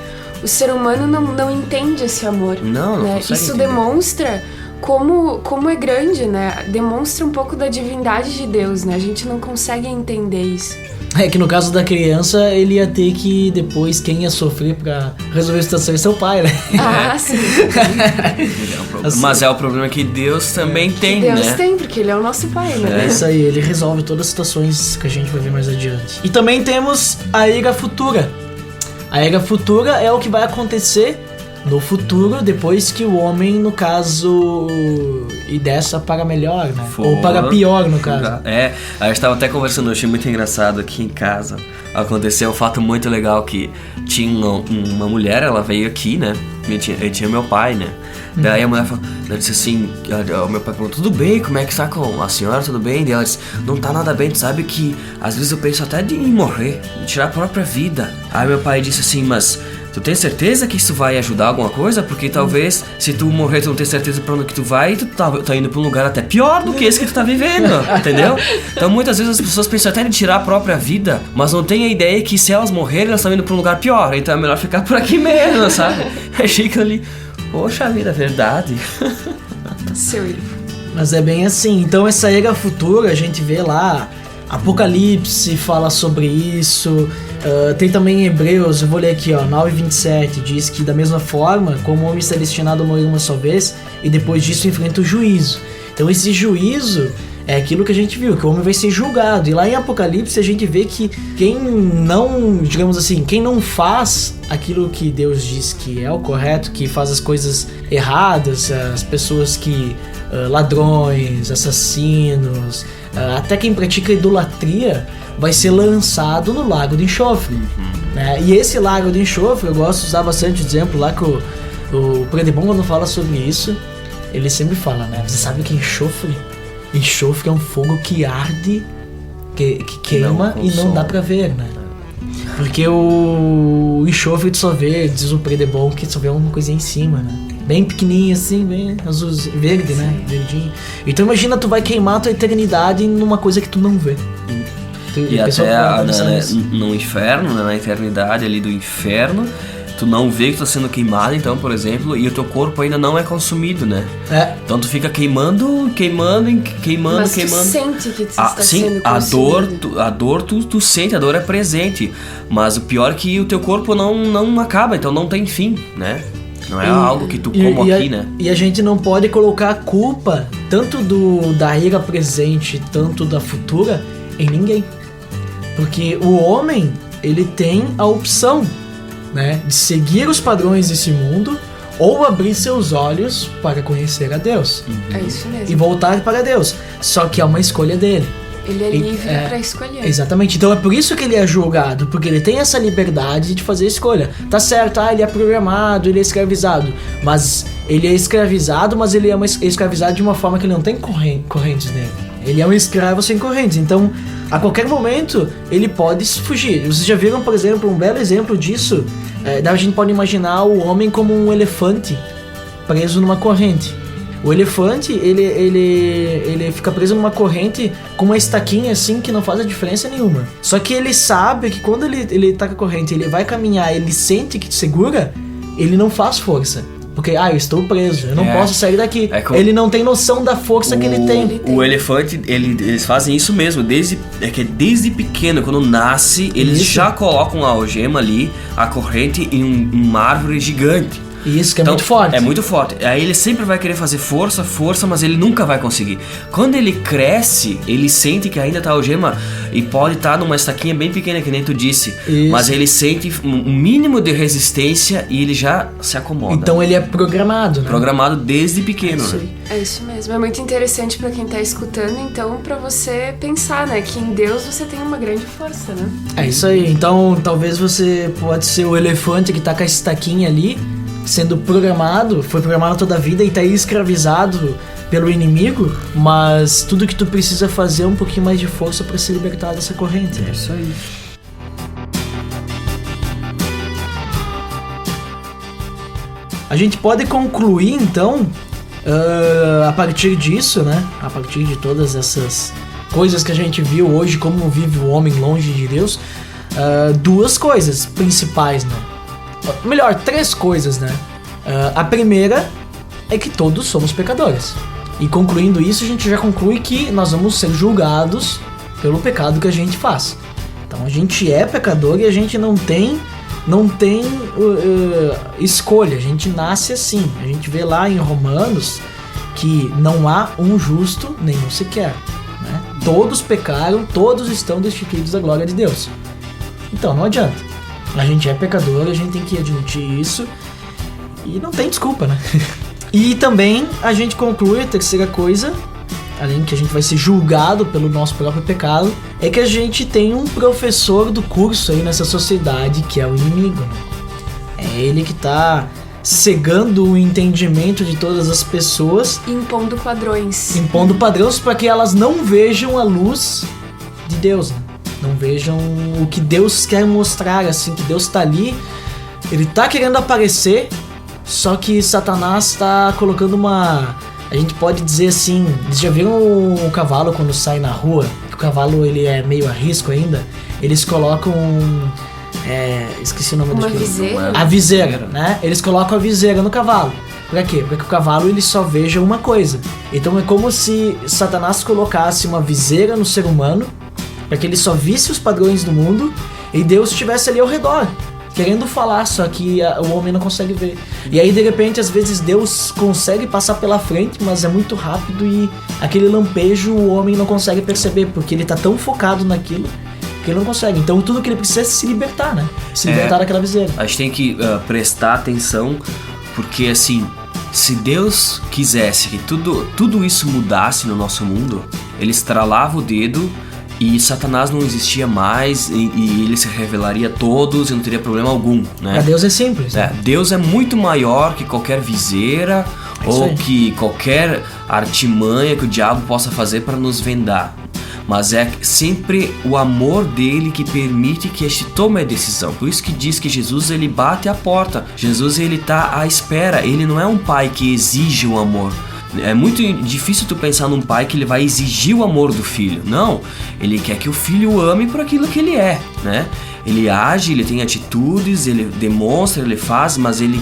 o ser humano não entende esse amor. Não né? consegue Isso entender. demonstra como é grande, né? Demonstra um pouco da divindade de Deus, né? A gente não consegue entender isso. É que no caso da criança, ele ia ter que depois, quem ia sofrer pra resolver a situação é seu pai, né? Ah, sim. Mas é o problema que Deus também tem, Deus né? tem, porque ele é o nosso pai, né? É isso aí, ele resolve todas as situações que a gente vai ver mais adiante. E também temos a era futura. A era futura é o que vai acontecer no futuro, depois que o homem, no caso, e dessa para melhor, né? Ou para pior, no caso. É, a gente estava até conversando, eu achei muito engraçado aqui em casa. Aconteceu um fato muito legal que tinha uma mulher, ela veio aqui, né? E tinha meu pai, né? Daí a mulher falou, ela disse assim, o meu pai falou, tudo bem, como é que está com a senhora, tudo bem? E ela disse, não tá nada bem, tu sabe que às vezes eu penso até de morrer, de tirar a própria vida. Aí meu pai disse assim, mas tu tem certeza que isso vai ajudar alguma coisa? Porque talvez se tu morrer, tu não tem certeza pra onde que tu vai, e tu tá indo pra um lugar até pior do que esse que tu tá vivendo, entendeu? Então muitas vezes as pessoas pensam até em tirar a própria vida, mas não tem a ideia que se elas morrerem, elas estão indo pra um lugar pior, então é melhor ficar por aqui mesmo, sabe? Achei que ali, poxa vida, é verdade. Seu Ivo. Mas é bem assim, então essa era futura, a gente vê lá, Apocalipse fala sobre isso, tem também em Hebreus, eu vou ler aqui, ó, 9:27, diz que da mesma forma, como o homem está destinado a morrer uma só vez, e depois disso enfrenta o juízo. Então esse juízo é aquilo que a gente viu, que o homem vai ser julgado. E lá em Apocalipse a gente vê que quem não, digamos assim, quem não faz aquilo que Deus diz que é o correto, que faz as coisas erradas, as pessoas que, ladrões, assassinos, até quem pratica idolatria, vai ser lançado no lago de enxofre. Né? E esse lago de enxofre, eu gosto de usar bastante exemplo lá que o Predebon, quando fala sobre isso, ele sempre fala, né? Você sabe que enxofre é um fogo que arde, que queima e não dá pra ver, né? Porque o enxofre tu só vê, diz o Predebon, que só vê uma coisinha em cima, né? Bem pequenininha assim, bem azul, verde, né? Verdinho. Então imagina, tu vai queimar a tua eternidade numa coisa que tu não vê. E até no inferno, né, na eternidade ali do inferno, tu não vê que tu tá sendo queimado, então, por exemplo, e o teu corpo ainda não é consumido, né? É. Então tu fica queimando. Mas tu sente que tu está sendo consumido. A dor tu sente, a dor é presente. Mas o pior é que o teu corpo não acaba, então não tem fim, né? Não é algo que tu como aqui, né? E a gente não pode colocar a culpa, tanto da era presente, tanto da futura, em ninguém. Porque o homem, ele tem a opção, né, de seguir os padrões desse mundo ou abrir seus olhos para conhecer a Deus. É isso mesmo. E voltar para Deus. Só que é uma escolha dele. Ele é livre para escolher. Exatamente. Então é por isso que ele é julgado, porque ele tem essa liberdade de fazer escolha. Tá certo, ele é programado, ele é escravizado. Mas ele é escravizado, mas ele é escravizado de uma forma que ele não tem correntes nele. Ele é um escravo sem correntes. Então, a qualquer momento, ele pode fugir. Vocês já viram, por exemplo, um belo exemplo disso? A gente pode imaginar o homem como um elefante preso numa corrente. O elefante, ele fica preso numa corrente com uma estaquinha assim que não faz a diferença nenhuma. Só que ele sabe que quando ele tá com a corrente, ele vai caminhar, ele sente que segura, ele não faz força. Porque, eu estou preso, eu não posso sair daqui. Ele não tem noção da força que ele tem. O elefante, eles fazem isso mesmo. Desde pequeno, quando nasce, eles já colocam a algema ali, a corrente, em uma árvore gigante. Isso, que é muito forte. É muito forte. Aí ele sempre vai querer fazer força, mas ele nunca vai conseguir. Quando ele cresce, ele sente que ainda tá a algema e pode estar numa estaquinha bem pequena, que nem tu disse. Isso. Mas ele sente um mínimo de resistência e ele já se acomoda. Então ele é programado, né? Programado desde pequeno, né? É isso mesmo. É muito interessante pra quem tá escutando, então, pra você pensar, né? Que em Deus você tem uma grande força, né? É isso aí. Então, talvez você pode ser o elefante que tá com a estaquinha ali, sendo programado, foi programado toda a vida e tá aí escravizado pelo inimigo, mas tudo que tu precisa fazer é um pouquinho mais de força para se libertar dessa corrente. É isso aí. A gente pode concluir então, a partir disso, né? A partir de todas essas coisas que a gente viu hoje, como vive o homem longe de Deus, duas coisas principais, né? Melhor, três coisas, né? A primeira é que todos somos pecadores. E concluindo isso, a gente já conclui que nós vamos ser julgados pelo pecado que a gente faz. Então a gente é pecador e a gente não tem escolha, a gente nasce assim. A gente vê lá em Romanos que não há um justo, nenhum sequer, né? Todos pecaram, todos estão destituídos da glória de Deus. Então não adianta, a gente é pecador, a gente tem que admitir isso e não tem desculpa, né? E também a gente conclui a terceira coisa, além que a gente vai ser julgado pelo nosso próprio pecado, é que a gente tem um professor do curso aí nessa sociedade que é o inimigo, né? É ele que tá cegando o entendimento de todas as pessoas, Impondo padrões para que elas não vejam a luz de Deus, né? Não vejam o que Deus quer mostrar, assim, que Deus tá ali, ele tá querendo aparecer, só que Satanás tá colocando uma... A gente pode dizer assim, vocês já viram o cavalo quando sai na rua? O cavalo ele é meio a risco ainda. Eles colocam... esqueci o nome uma daquilo. viseira. A viseira, né? Eles colocam a viseira no cavalo. Pra quê? Pra que o cavalo ele só veja uma coisa. Então é como se Satanás colocasse uma viseira no ser humano, para que ele só visse os padrões do mundo e Deus estivesse ali ao redor, querendo falar, só que o homem não consegue ver. E aí de repente às vezes Deus consegue passar pela frente, mas é muito rápido e aquele lampejo o homem não consegue perceber, porque ele tá tão focado naquilo que ele não consegue. Então tudo que ele precisa é se libertar, né? Se libertar daquela viseira. A gente tem que prestar atenção, porque assim, se Deus quisesse que tudo isso mudasse no nosso mundo, ele estralava o dedo e Satanás não existia mais e ele se revelaria a todos e não teria problema algum, né? Pra Deus é simples, né? Deus é muito maior que qualquer viseira ou que qualquer artimanha que o diabo possa fazer para nos vendar. Mas é sempre o amor dele que permite que este tome a decisão. Por isso que diz que Jesus ele bate a porta. Jesus ele tá à espera. Ele não é um pai que exige o amor. É muito difícil tu pensar num pai que ele vai exigir o amor do filho. Não, ele quer que o filho o ame por aquilo que ele é, né? Ele age, ele tem atitudes, ele demonstra, ele faz, mas ele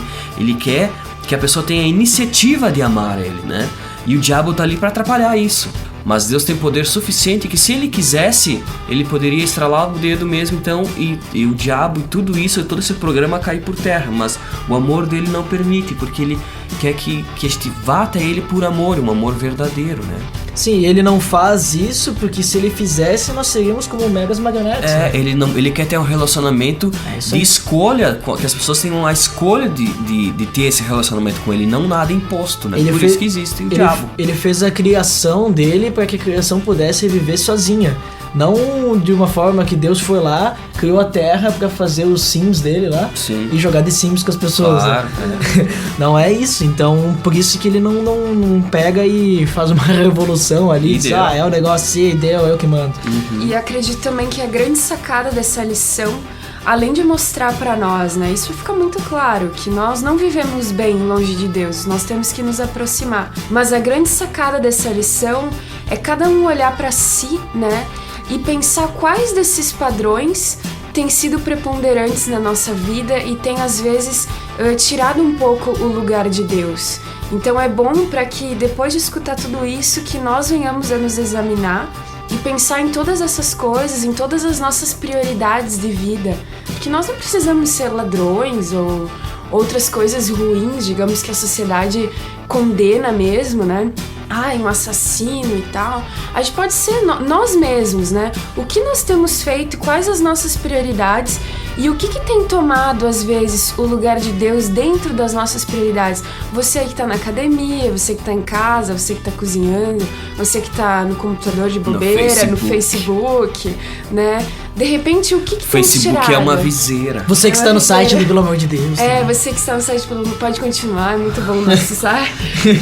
quer que a pessoa tenha a iniciativa de amar ele, né? E o diabo tá ali para atrapalhar isso. Mas Deus tem poder suficiente que se ele quisesse, ele poderia estralar o dedo mesmo, então, e o diabo e tudo isso, todo esse programa cair por terra. Mas o amor dele não permite, porque ele quer que este vá até ele por amor, um amor verdadeiro, né? Sim, ele não faz isso porque se ele fizesse, nós seríamos como megas marionetes. É, né? ele quer ter um relacionamento de escolha, que as pessoas tenham a escolha de ter esse relacionamento com ele, não nada imposto, né? Por isso que existe o diabo. Ele fez a criação dele para que a criação pudesse viver sozinha. Não de uma forma que Deus foi lá, criou a terra pra fazer os sims dele lá. Sim. E jogar de sims com as pessoas. Claro, né? Não é isso, então por isso que ele não pega e faz uma revolução ali e diz, é o negócio assim, deu, eu que mando. E acredito também que a grande sacada dessa lição, além de mostrar pra nós, né, isso fica muito claro, que nós não vivemos bem longe de Deus, nós temos que nos aproximar. Mas a grande sacada dessa lição é cada um olhar pra si, né, e pensar quais desses padrões têm sido preponderantes na nossa vida e têm às vezes tirado um pouco o lugar de Deus. Então é bom para que depois de escutar tudo isso, que nós venhamos a nos examinar e pensar em todas essas coisas, em todas as nossas prioridades de vida, que nós não precisamos ser ladrões ou outras coisas ruins, digamos, que a sociedade condena mesmo, né? Um assassino e tal. A gente pode ser nós mesmos, né? O que nós temos feito, quais as nossas prioridades e o que tem tomado, às vezes, o lugar de Deus dentro das nossas prioridades. Você que tá na academia, você que tá em casa, você que tá cozinhando, você que tá no computador de bobeira, no Facebook, né? De repente, o que tem Facebook tirado? é uma viseira. Você que está no site do Pelo Amor de Deus. Você que está no site pode continuar, é muito bom nosso site.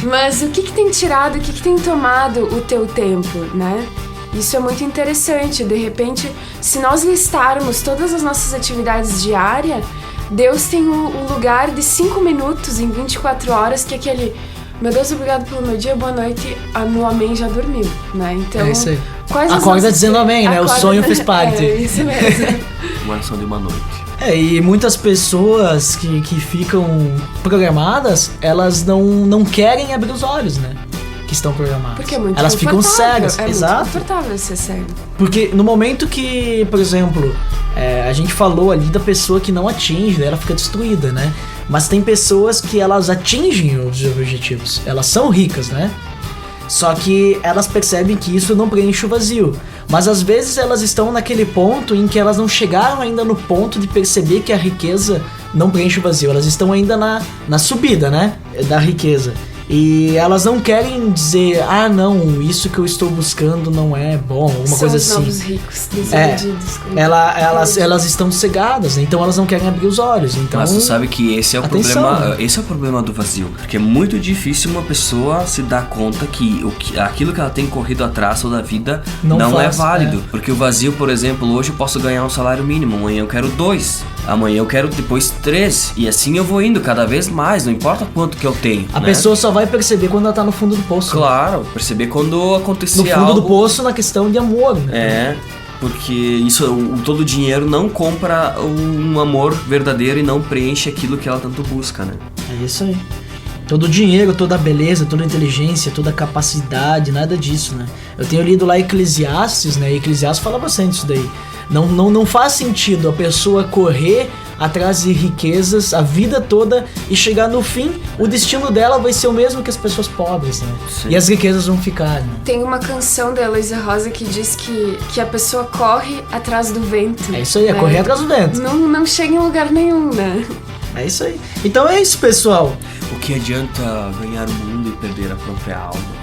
Mas o que tem tirado, o que tem tomado o teu tempo, né? Isso é muito interessante. De repente, se nós listarmos todas as nossas atividades diárias, Deus tem o lugar de 5 minutos em 24 horas, que é aquele... Meu Deus, obrigado pelo meu dia, boa noite, meu amém já dormiu, né? Então, É isso aí. quais as Acorda nossas... dizendo amém, né? O sonho fez parte. É, isso mesmo. Uma oração de uma noite. E muitas pessoas que ficam programadas, elas não querem abrir os olhos, né? Que estão programadas. Porque é muito elas ficam confortável, cegas. É Exato. muito confortável ser cego. Porque no momento que, por exemplo, a gente falou ali da pessoa que não atinge, ela fica destruída, né? Mas tem pessoas que elas atingem os objetivos. Elas são ricas, né? Só que elas percebem que isso não preenche o vazio. Mas às vezes elas estão naquele ponto em que elas não chegaram ainda no ponto de perceber que a riqueza não preenche o vazio. Elas estão ainda na subida, né? Da riqueza. E elas não querem dizer, não, isso que eu estou buscando não é bom, alguma coisa assim. São os novos ricos, desiludidos. Elas estão cegadas, né? Então elas não querem abrir os olhos. Então, mas tu sabe que esse é o atenção, problema, né? esse é o problema do vazio, porque é muito difícil uma pessoa se dar conta que aquilo que ela tem corrido atrás toda a vida não é válido, porque o vazio, por exemplo, hoje eu posso ganhar um salário mínimo, amanhã eu quero 2, amanhã eu quero depois 3, e assim eu vou indo cada vez mais, não importa quanto que eu tenho. A pessoa só vai perceber quando ela tá no fundo do poço. Claro, perceber quando acontecer algo. No fundo do poço, na questão de amor, né? Porque todo dinheiro não compra um amor verdadeiro e não preenche aquilo que ela tanto busca, né? É isso aí. Todo o dinheiro, toda a beleza, toda a inteligência, toda a capacidade, nada disso, né? Eu tenho lido lá Eclesiastes, né? Eclesiastes fala bastante isso daí. Não faz sentido a pessoa correr atrás de riquezas a vida toda e chegar no fim, o destino dela vai ser o mesmo que as pessoas pobres, né? Sim. E as riquezas vão ficar, né? Tem uma canção da Heloísa Rosa que diz que a pessoa corre atrás do vento. É isso aí, é correr atrás do vento. Não chega em lugar nenhum, né? É isso aí. Então é isso, pessoal. O que adianta ganhar o mundo e perder a própria alma?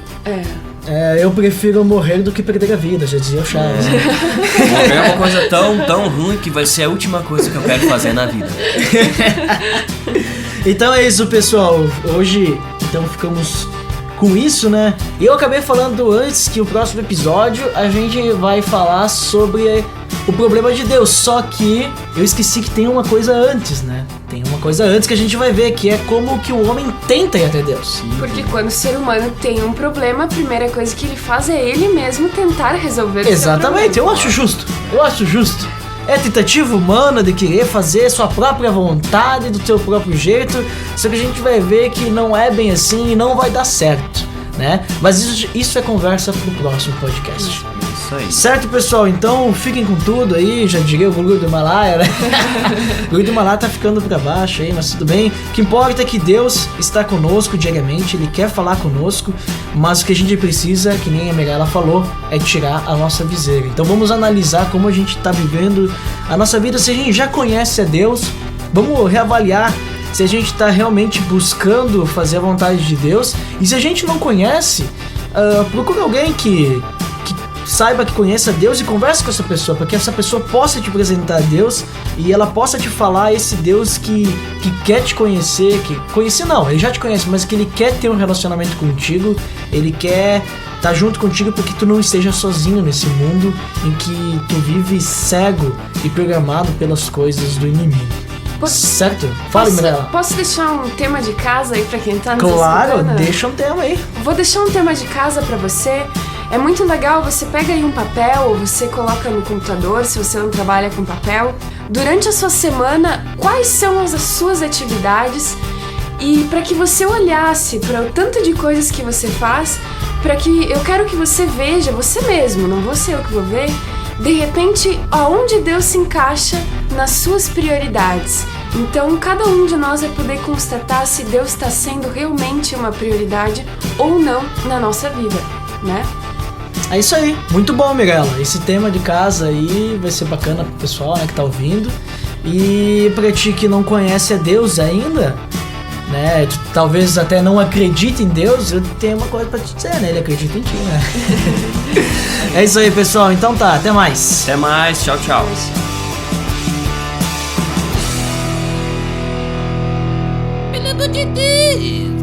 Eu prefiro morrer do que perder a vida, já dizia o Chaves. Morrer é uma coisa tão ruim que vai ser a última coisa que eu quero fazer na vida. Então é isso, pessoal. Hoje, então, ficamos com isso, né? Eu acabei falando antes que o próximo episódio a gente vai falar sobre o problema de Deus, só que eu esqueci que tem uma coisa antes, né? Tem uma coisa antes que a gente vai ver, que é como que o homem tenta ir até Deus. Porque quando o ser humano tem um problema, a primeira coisa que ele faz é ele mesmo tentar resolver Exatamente, o seu eu acho justo. É a tentativa humana de querer fazer sua própria vontade, do seu próprio jeito, só que a gente vai ver que não é bem assim e não vai dar certo, né? Mas isso é conversa pro próximo podcast. Isso aí. Certo, pessoal? Então fiquem com tudo aí, já diria o Guru do Himalaia, né? O Guru do Himalaia tá ficando pra baixo aí, mas tudo bem. O que importa é que Deus está conosco diariamente, Ele quer falar conosco, mas o que a gente precisa, que nem a Mirella falou, é tirar a nossa viseira. Então vamos analisar como a gente tá vivendo a nossa vida. Se a gente já conhece a Deus, vamos reavaliar se a gente está realmente buscando fazer a vontade de Deus. E se a gente não conhece, procure alguém que saiba, que conheça Deus e converse com essa pessoa, para que essa pessoa possa te apresentar a Deus e ela possa te falar esse Deus que quer te conhecer, não, ele já te conhece, mas que ele quer ter um relacionamento contigo, ele quer estar junto contigo para que tu não esteja sozinho nesse mundo em que tu vive cego e programado pelas coisas do inimigo. Certo? Fala, Mirella. Posso deixar um tema de casa aí pra quem tá nos Claro, escutando? deixa um tema aí. Vou deixar um tema de casa pra você. É muito legal, você pega aí um papel ou você coloca no computador, se você não trabalha com papel. Durante a sua semana, quais são as suas atividades? E para que você olhasse para o tanto de coisas que você faz, eu quero que você veja, você mesmo, não vou ser eu que vou ver, de repente, aonde Deus se encaixa nas suas prioridades. Então, cada um de nós vai poder constatar se Deus está sendo realmente uma prioridade ou não na nossa vida, né? É isso aí, muito bom, Mirella. Esse tema de casa aí vai ser bacana pro pessoal, né, que tá ouvindo. E pra ti que não conhece a Deus ainda, né? Tu talvez até não acredite em Deus, eu tenho uma coisa pra te dizer, né? Ele acredita em ti, né? É isso aí, pessoal. Então tá, até mais. Até mais, tchau, tchau. Menino de Deus.